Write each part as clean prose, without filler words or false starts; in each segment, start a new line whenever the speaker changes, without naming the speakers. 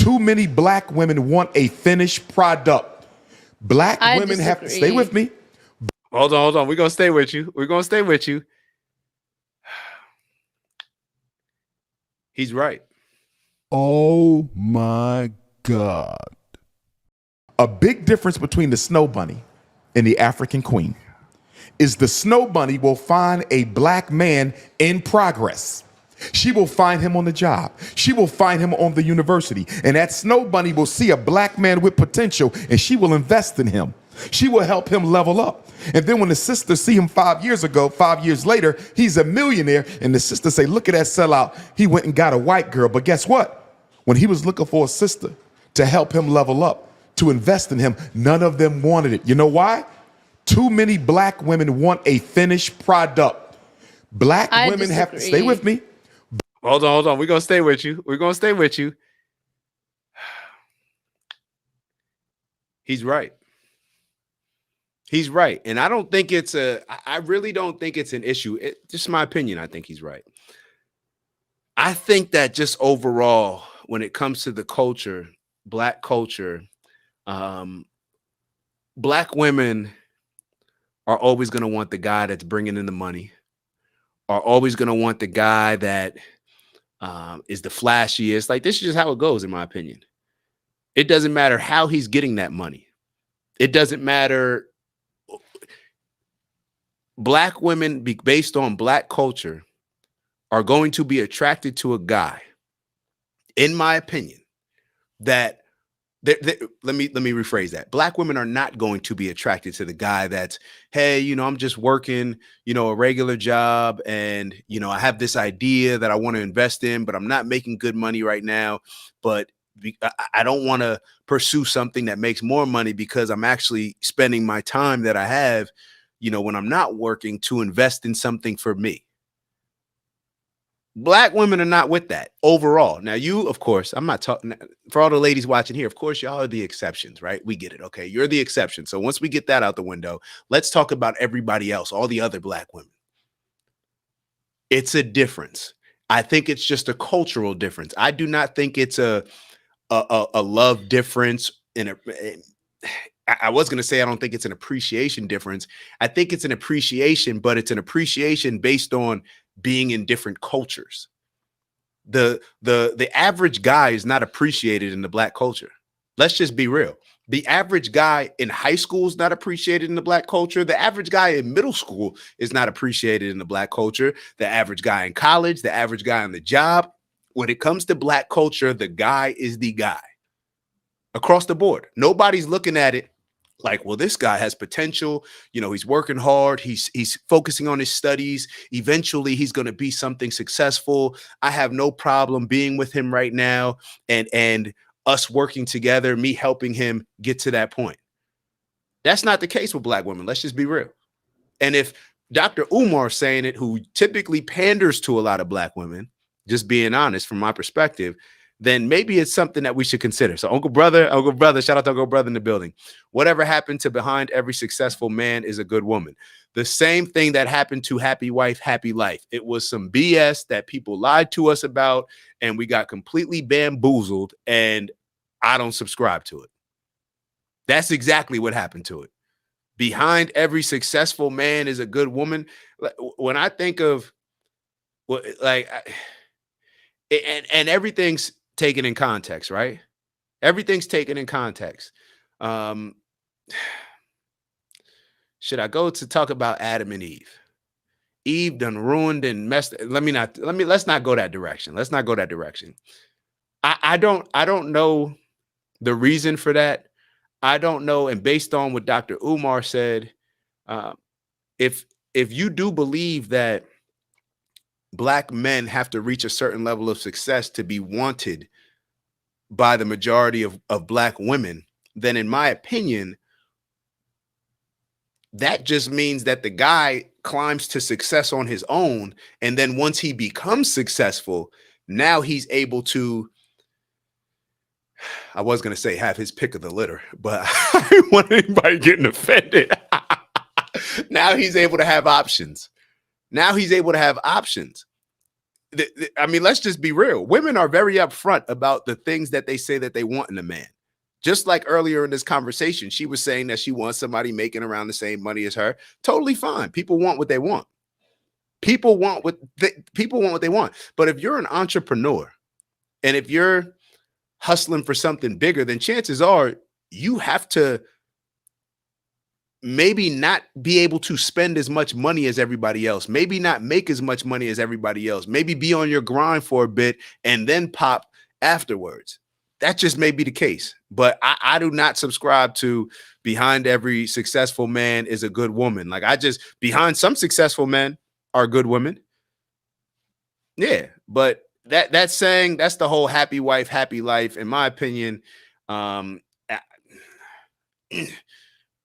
Too many black women want a finished product. Black
I
women have to stay
disagree.
with me.
Hold on. We're gonna stay with you. We're gonna stay with you. He's right.
Oh my God.
A big difference between the snow bunny and the African queen is the snow bunny will find a black man in progress. She will find him on the job. She will find him on the university. And that snow bunny will see a black man with potential and she will invest in him. She will help him level up. And then when the sister see him 5 years ago, 5 years later, he's a millionaire. And the sister say, look at that sellout. He went and got a white girl. But guess what? When he was looking for a sister to help him level up, to invest in him, none of them wanted it. You know why? Too many black women want a finished product. Black
I
women have to
disagree.
stay with me.
Hold on. We're gonna stay with you. We're gonna stay with you. He's right. He's right. And I don't think it's I really don't think it's an issue. Just my opinion. I think he's right. I think that just overall, when it comes to the culture, black culture, black women are always going to want the guy that's bringing in the money, are always going to want the guy that is the flashiest. Like, this is just how it goes, in my opinion. It doesn't matter how he's getting that money. It doesn't matter. Black women, based on black culture, are going to be attracted to a guy, in my opinion, that let me rephrase that. Black women are not going to be attracted to the guy that's, hey, I'm just working, a regular job, and I have this idea that I want to invest in, but I'm not making good money right now. But I don't want to pursue something that makes more money because I'm actually spending my time that I have, when I'm not working, to invest in something for me. Black women are not with that overall. Now, you, of course, I'm not talking for all the ladies watching here. Of course, y'all are the exceptions, right? We get it. Okay. You're the exception. So once we get that out the window, let's talk about everybody else, all the other black women. It's a difference. I think it's just a cultural difference. I do not think it's a love difference. I was going to say, I don't think it's an appreciation difference. I think it's an appreciation, but it's an appreciation based on being in different cultures. The average guy is not appreciated in the black culture. Let's just be real. The average guy in high school is not appreciated in the black culture. The average guy in middle school is not appreciated in the black culture. The average guy in college, the average guy on the job. When it comes to black culture, the guy is the guy across the board. Nobody's looking at it like, well, this guy has potential. He's working hard. He's focusing on his studies. Eventually, he's going to be something successful. I have no problem being with him right now and us working together, me helping him get to that point. That's not the case with black women. Let's just be real. And if Dr. Umar saying it, who typically panders to a lot of black women, just being honest from my perspective, then maybe it's something that we should consider. So Uncle Brother, shout out to Uncle Brother in the building. Whatever happened to behind every successful man is a good woman. The same thing that happened to Happy Wife, Happy Life. It was some BS that people lied to us about, and we got completely bamboozled, and I don't subscribe to it. That's exactly what happened to it. Behind every successful man is a good woman. When I think of and everything's taken in context, right? Everything's taken in context. Should I go to talk about Adam and Eve? Eve done ruined and messed. Let's not go that direction. Let's not go that direction. I don't know the reason for that. I don't know. And based on what Dr. Umar said, if you do believe that black men have to reach a certain level of success to be wanted by the majority of black women, then in my opinion, that just means that the guy climbs to success on his own. And then once he becomes successful, now he's able to, I was going to say have his pick of the litter, but I don't want anybody getting offended. Now he's able to have options. Now he's able to have options. I mean, let's just be real. Women are very upfront about the things that they say that they want in a man. Just like earlier in this conversation, she was saying that she wants somebody making around the same money as her. Totally fine. People want what they want. People want what they want. But if you're an entrepreneur and if you're hustling for something bigger, then chances are you have to maybe not be able to spend as much money as everybody else, maybe not make as much money as everybody else, maybe be on your grind for a bit and then pop afterwards. That just may be the case. But I do not subscribe to behind every successful man is a good woman. Like behind some successful men are good women. Yeah, but that's saying that's the whole happy wife, happy life, in my opinion.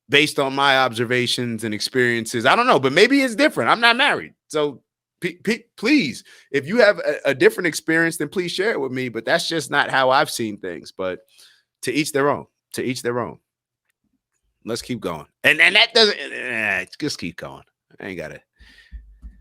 Based on my observations and experiences, I don't know, but maybe it's different. I'm not married. So please, if you have a different experience, then please share it with me. But that's just not how I've seen things. But to each their own, to each their own. Let's keep going. And that doesn't, just keep going. I ain't got it.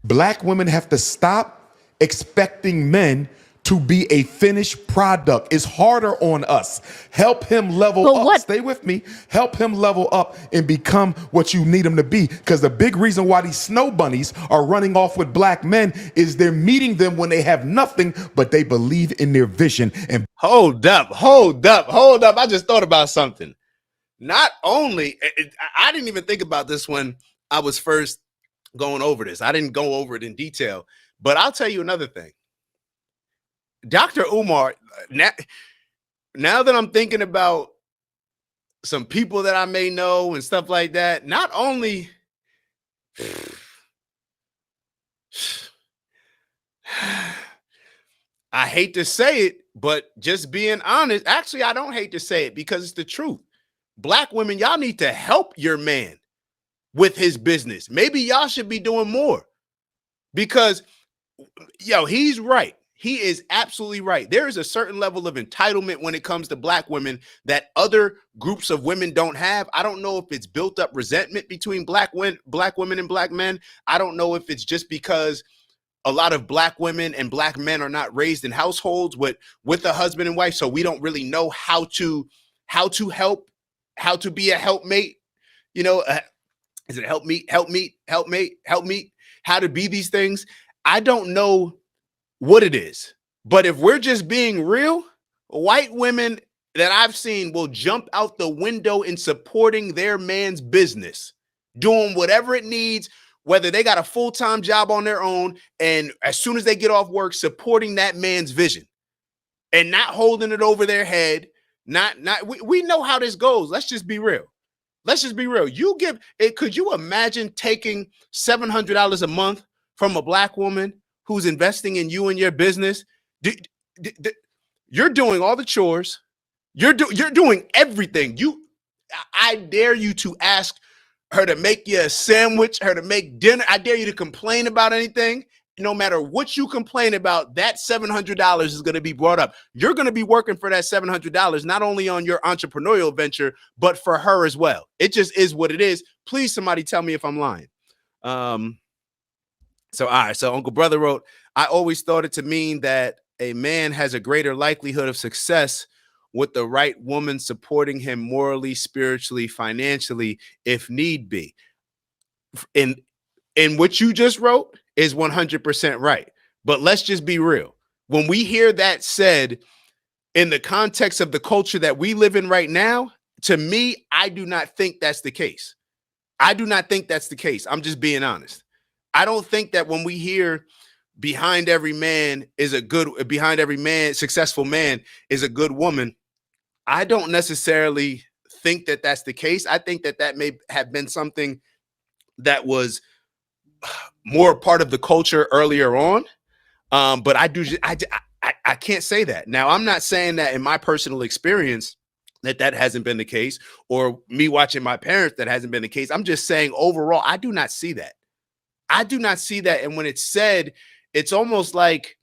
Black women have to stop expecting men to be a finished product. It's harder on us. Help him level up. Stay with me. Help him level up and become what you need him to be. Because the big reason why these snow bunnies are running off with black men is they're meeting them when they have nothing, but they believe in their vision. And
hold up. I just thought about something. Not only, I didn't even think about this when I was first going over this. I didn't go over it in detail, but I'll tell you another thing. Dr. Umar, now that I'm thinking about some people that I may know and stuff like that, not only I hate to say it, but just being honest, actually, I don't hate to say it because it's the truth. Black women, y'all need to help your man with his business. Maybe y'all should be doing more because, he's right. He is absolutely right. There is a certain level of entitlement when it comes to black women that other groups of women don't have. I don't know if it's built up resentment between black women and black men. I don't know if it's just because a lot of black women and black men are not raised in households with a husband and wife, so we don't really know how to help, how to be a helpmate. Is it helpmate, how to be these things? I don't know what it is. But if we're just being real, white women that I've seen will jump out the window in supporting their man's business, doing whatever it needs, whether they got a full-time job on their own, and as soon as they get off work, supporting that man's vision and not holding it over their head. We know how this goes. Let's just be real. You give it. Could you imagine taking $700 a month from a black woman who's investing in you and your business? You're doing all the chores. You're doing everything. I dare you to ask her to make you a sandwich, her to make dinner. I dare you to complain about anything. No matter what you complain about, that $700 is going to be brought up. You're going to be working for that $700, not only on your entrepreneurial venture, but for her as well. It just is what it is. Please, somebody tell me if I'm lying. So Uncle Brother wrote, I always thought it to mean that a man has a greater likelihood of success with the right woman supporting him morally, spiritually, financially, if need be. In what you just wrote is 100% right. But let's just be real. When we hear that said in the context of the culture that we live in right now, to me, I do not think that's the case. I'm just being honest. I don't think that when we hear behind every successful man is a good woman, I don't necessarily think that that's the case. I think that may have been something that was more part of the culture earlier on. But I can't say that. Now, I'm not saying that in my personal experience that hasn't been the case, or me watching my parents that hasn't been the case. I'm just saying overall, I do not see that. And when it's said, it's almost like,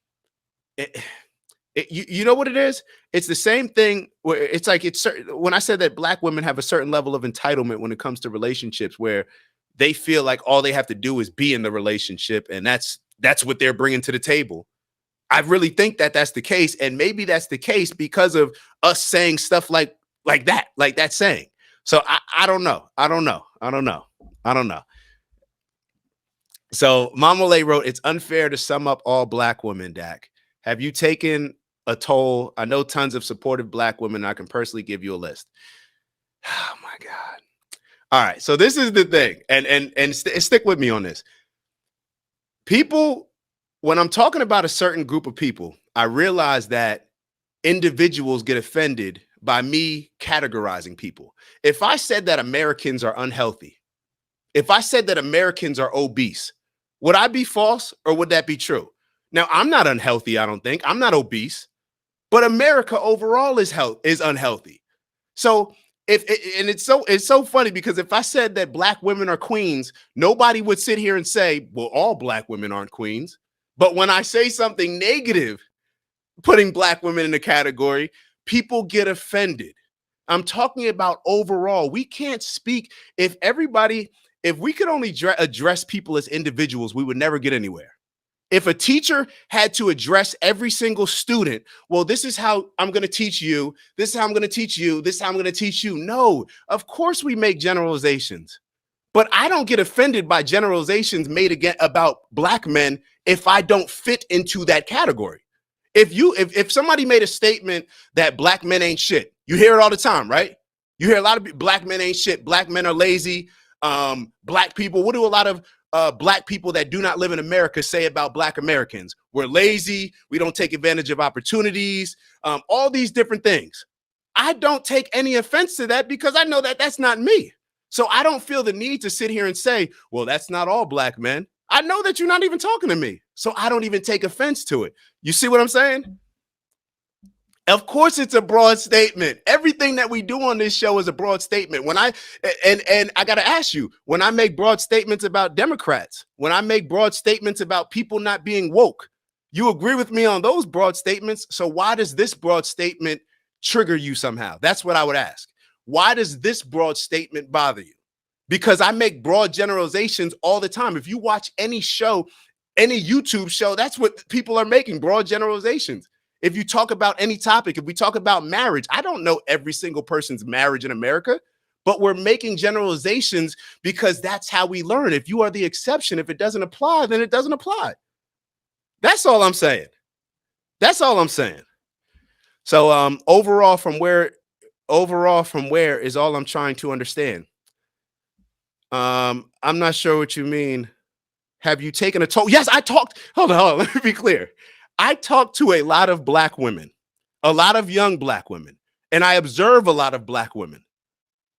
you know what it is? It's the same thing where it's like, when I said that black women have a certain level of entitlement when it comes to relationships, where they feel like all they have to do is be in the relationship, and that's what they're bringing to the table. I really think that that's the case. And maybe that's the case because of us saying stuff like that saying. So I don't know. I don't know. I don't know. I don't know. So Mama Lay wrote, it's unfair to sum up all black women, Dak. Have you taken a toll? I know tons of supportive black women. I can personally give you a list. Oh my God. All right. So this is the thing. And stick with me on this. People, when I'm talking about a certain group of people, I realize that individuals get offended by me categorizing people. If I said that Americans are unhealthy, if I said that Americans are obese, would I be false or would that be true? Now, I'm not unhealthy, I don't think. I'm not obese, but America overall is unhealthy. So it's so funny because if I said that black women are queens, nobody would sit here and say, well, all black women aren't queens. But when I say something negative, putting black women in the category, people get offended. I'm talking about overall. We can't speak if we could only address people as individuals, we would never get anywhere. If a teacher had to address every single student, well, this is how I'm going to teach you. This is how I'm going to teach you. This is how I'm going to teach you. No, of course we make generalizations, but I don't get offended by generalizations made again about black men if I don't fit into that category. If somebody made a statement that black men ain't shit, you hear it all the time, right? You hear a lot of black men ain't shit. Black men are lazy. Black people, what do a lot of black people that do not live in America say about black Americans? We're lazy. We don't take advantage of opportunities. All these different things. I don't take any offense to that because I know that that's not me. So I don't feel the need to sit here and say, well, that's not all black men. I know that you're not even talking to me. So I don't even take offense to it. You see what I'm saying? Of course, it's a broad statement. Everything that we do on this show is a broad statement. When I got to ask you, when I make broad statements about Democrats, when I make broad statements about people not being woke, you agree with me on those broad statements. So why does this broad statement trigger you somehow? That's what I would ask. Why does this broad statement bother you? Because I make broad generalizations all the time. If you watch any show, any YouTube show, that's what people are making, broad generalizations. If you talk about any topic, if we talk about marriage, I don't know every single person's marriage in America, but we're making generalizations because that's how we learn. If you are the exception, if it doesn't apply, then it doesn't apply. That's all I'm saying. That's all I'm saying. So overall from where is all I'm trying to understand. I'm not sure what you mean. Have you taken a toll? Yes, I talked. Hold on. Let me be clear. I talk to a lot of black women, a lot of young black women, and I observe a lot of black women.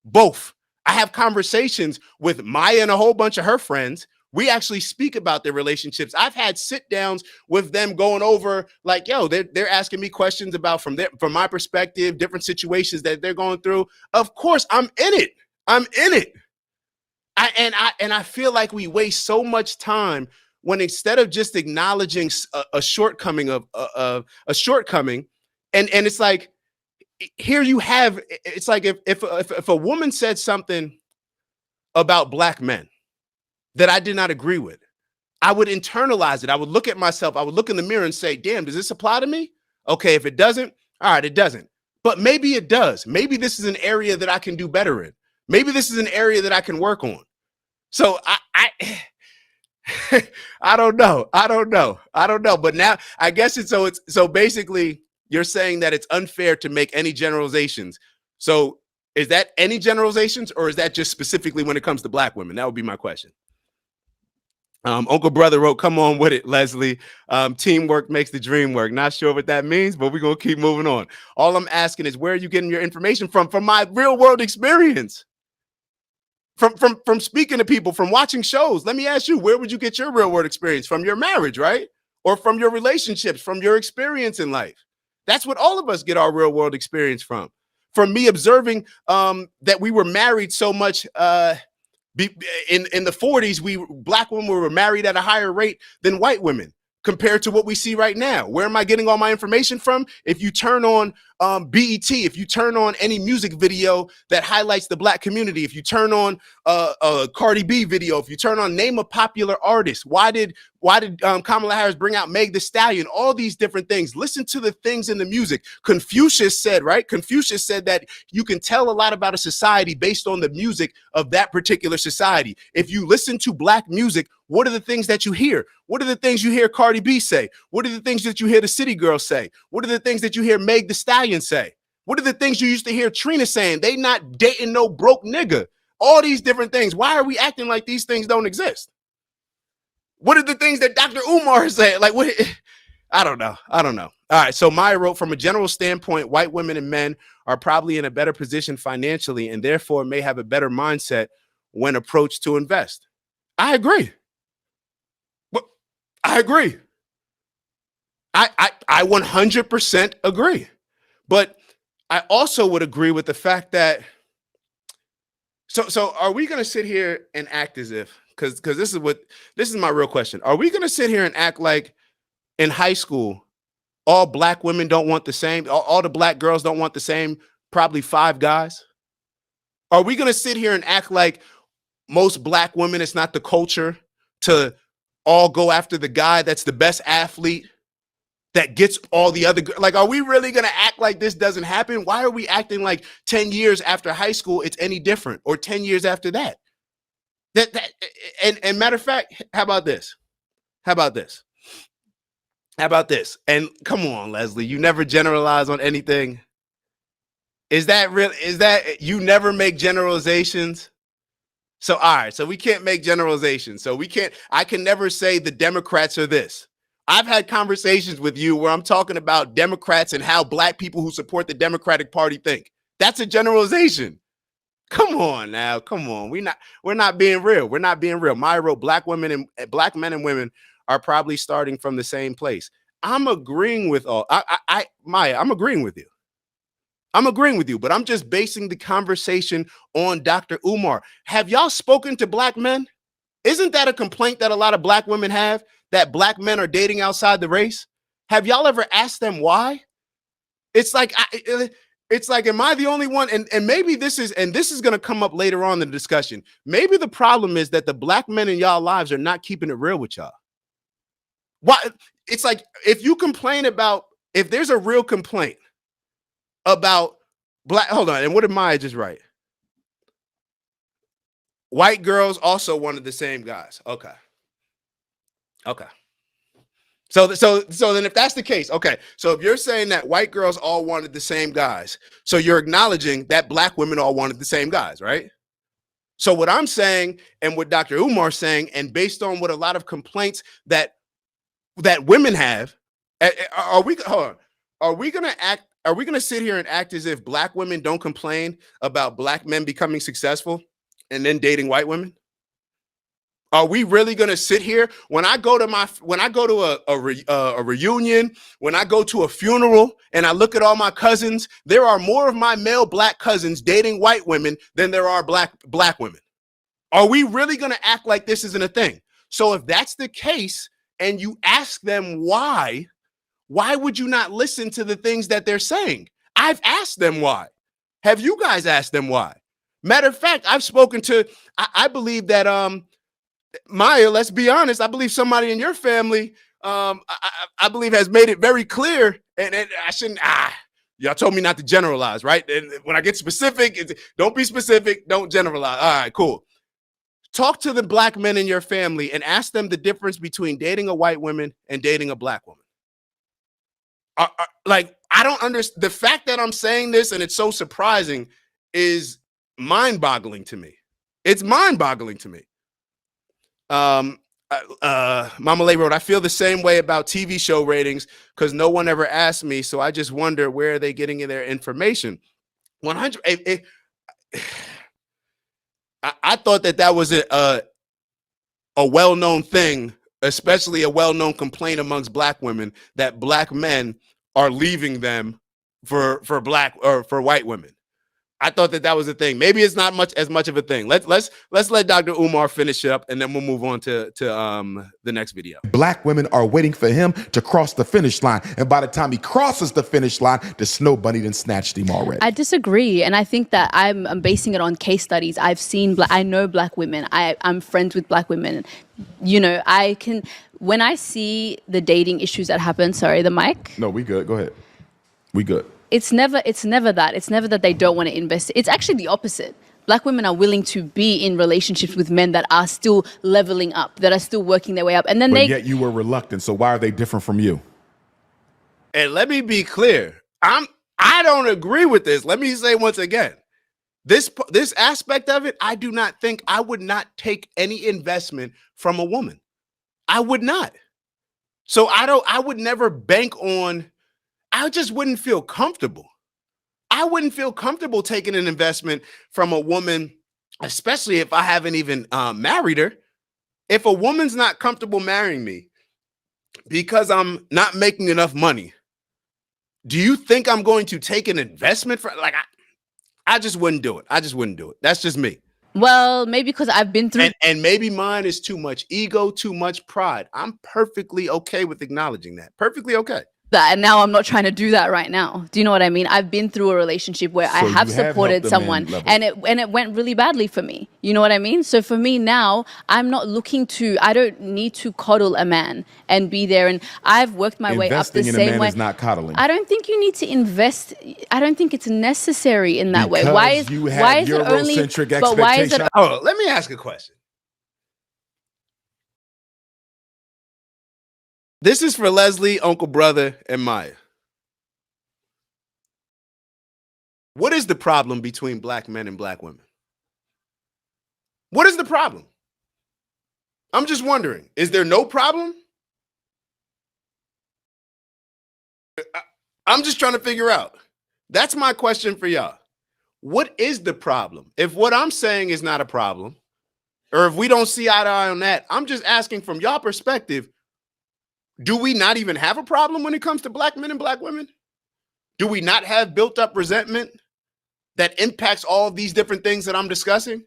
Both. I have conversations with Maya and a whole bunch of her friends. We actually speak about their relationships. I've had sit downs with them going over like, yo, they're asking me questions about from my perspective, different situations that they're going through. Of course, I'm in it. I'm in it. I feel like we waste so much time when instead of just acknowledging a shortcoming of a shortcoming, and it's like here you have it's like if a woman said something about black men that I did not agree with, I would internalize it. I would look at myself. I would look in the mirror and say, "Damn, does this apply to me?" Okay, if it doesn't, all right, it doesn't. But maybe it does. Maybe this is an area that I can do better in. Maybe this is an area that I can work on. So I I don't know. I don't know. But now I guess it's so basically you're saying that it's unfair to make any generalizations. So is that any generalizations or is that just specifically when it comes to black women? That would be my question. Uncle Brother wrote, come on with it, Leslie. Teamwork makes the dream work. Not sure what that means, but we're going to keep moving on. All I'm asking is where are you getting your information from? From my real world experience. From speaking to people, from watching shows. Let me ask you, where would you get your real world experience? From your marriage, right? Or from your relationships, from your experience in life. That's what all of us get our real world experience from. From me observing that we were married so much in the 40s, black women were married at a higher rate than white women compared to what we see right now. Where am I getting all my information from? If you turn on BET, if you turn on any music video that highlights the black community, if you turn on a Cardi B video, if you turn on name a popular artist, why did Kamala Harris bring out Meg Thee Stallion? All these different things. Listen to the things in the music. Confucius said, right? Confucius said that you can tell a lot about a society based on the music of that particular society. If you listen to black music, what are the things that you hear? What are the things you hear Cardi B say? What are the things that you hear the City Girls say? What are the things that you hear Meg Thee Stallion say? What are the things you used to hear Trina saying? They not dating no broke nigga. All these different things. Why are we acting like these things don't exist? What are the things that Dr. Umar said? Like, what? I don't know. All right. So Maya wrote, from a general standpoint, white women and men are probably in a better position financially and therefore may have a better mindset when approached to invest. I agree. I agree. I 100% agree. But I also would agree with the fact that, so are we going to sit here and act as if, because this is my real question. Are we going to sit here and act like in high school, all black women don't want the same, all the black girls don't want the same, probably 5 guys? Are we going to sit here and act like most black women, it's not the culture to all go after the guy that's the best athlete that gets all the other, like, are we really going to act like this doesn't happen? Why are we acting like 10 years after high school it's any different, or 10 years after that? And matter of fact, how about this? And come on, Leslie, you never generalize on anything. Is that real? Is that you never make generalizations? So, all right, so we can't make generalizations. So I can never say the Democrats are this. I've had conversations with you where I'm talking about Democrats and how black people who support the Democratic Party think. That's a generalization. Come on now, come on. We're not being real. We're not being real. Maya wrote, black men and women are probably starting from the same place. I'm agreeing with Maya, I'm agreeing with you. But I'm just basing the conversation on Dr. Umar. Have y'all spoken to black men? Isn't that a complaint that a lot of black women have, that black men are dating outside the race? Have y'all ever asked them why? It's like, am I the only one? And maybe this is going to come up later on in the discussion. Maybe the problem is that the black men in y'all lives are not keeping it real with y'all. Why? It's like, if there's a real complaint about black, hold on, and what did Maya just write? White girls also wanted the same guys. Okay. So then if that's the case, okay. So if you're saying that white girls all wanted the same guys, so you're acknowledging that black women all wanted the same guys, right? So what I'm saying, and what Dr. Umar's saying, and based on what a lot of complaints that women have, are we going to sit here and act as if black women don't complain about black men becoming successful and then dating white women? Are we really going to sit here when I go to a reunion, when I go to a funeral and I look at all my cousins, there are more of my male black cousins dating white women than there are black women. Are we really going to act like this isn't a thing? So if that's the case and you ask them why would you not listen to the things that they're saying? I've asked them why. Have you guys asked them why? Matter of fact, I've spoken to, I believe that, Maya, let's be honest, I believe somebody in your family, I believe has made it very clear, and I shouldn't, y'all told me not to generalize, right? And when I get specific, don't be specific, don't generalize. All right, cool. Talk to the black men in your family and ask them the difference between dating a white woman and dating a black woman. Like, I don't understand. The fact that I'm saying this and it's so surprising is mind-boggling to me. It's mind-boggling to me. Mama Lay wrote, I feel the same way about TV show ratings because no one ever asked me, so I just wonder where are they getting their information. 100. I thought that was a well-known thing, especially a well-known complaint amongst black women, that black men are leaving them for black or for white women. I thought that was a thing. Maybe it's not as much of a thing. Let's let Dr. Umar finish up, and then we'll move on to the next video.
Black women are waiting for him to cross the finish line, and by the time he crosses the finish line, the snow bunny done snatched him already.
I disagree, and I think that I'm basing it on case studies. I've seen, I know black women. I'm friends with black women. You know, when I see the dating issues that happen. Sorry, the mic.
No, we good. Go ahead. We good.
It's never that. It's never that they don't want to invest. It's actually the opposite. Black women are willing to be in relationships with men that are still leveling up, that are still working their way up. And then
yet you were reluctant. So why are they different from you?
And let me be clear. I don't agree with this. Let me say once again, this aspect of it, I do not think I would not take any investment from a woman. I would not. So I would never bank on, I just wouldn't feel comfortable. I wouldn't feel comfortable taking an investment from a woman, especially if I haven't even married her. If a woman's not comfortable marrying me because I'm not making enough money, do you think I'm going to take an investment for, like, I just wouldn't do it. I just wouldn't do it. That's just me.
Well, maybe because I've been through.
And maybe mine is too much ego, too much pride. I'm perfectly okay with acknowledging that. Perfectly okay.
That, and now I'm not trying to do that right now. Do you know what I mean? I've been through a relationship where I have supported someone and it went really badly for me. You know what I mean? So for me now, I'm not looking to, I don't need to coddle a man and be there. And I've worked my way up the same way.
Investing in a man is not coddling.
I don't think you need to invest. I don't think it's necessary in that way. Why is it only, but why is it?
Oh, let me ask a question. This is for Leslie, Uncle Brother, and Maya. What is the problem between black men and black women? What is the problem? I'm just wondering, is there no problem? I'm just trying to figure out. That's my question for y'all. What is the problem? If what I'm saying is not a problem, or if we don't see eye to eye on that, I'm just asking from y'all perspective, do we not even have a problem when it comes to black men and black women? Do we not have built up resentment that impacts all of these different things that I'm discussing?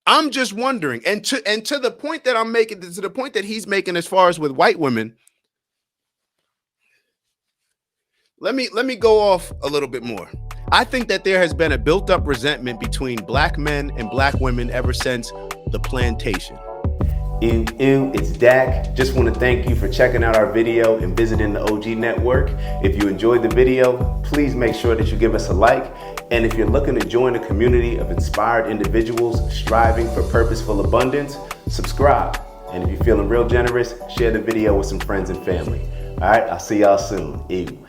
I'm just wondering, and to the point that I'm making, to the point that he's making as far as with white women, let me go off a little bit more. I think that there has been a built up resentment between black men and black women ever since the plantation. It's Dak. Just want to thank you for checking out our video and visiting the OG Network. If you enjoyed the video, please make sure that you give us a like. And if you're looking to join a community of inspired individuals striving for purposeful abundance, subscribe. And if you're feeling real generous, share the video with some friends and family. All right, I'll see y'all soon. Ew.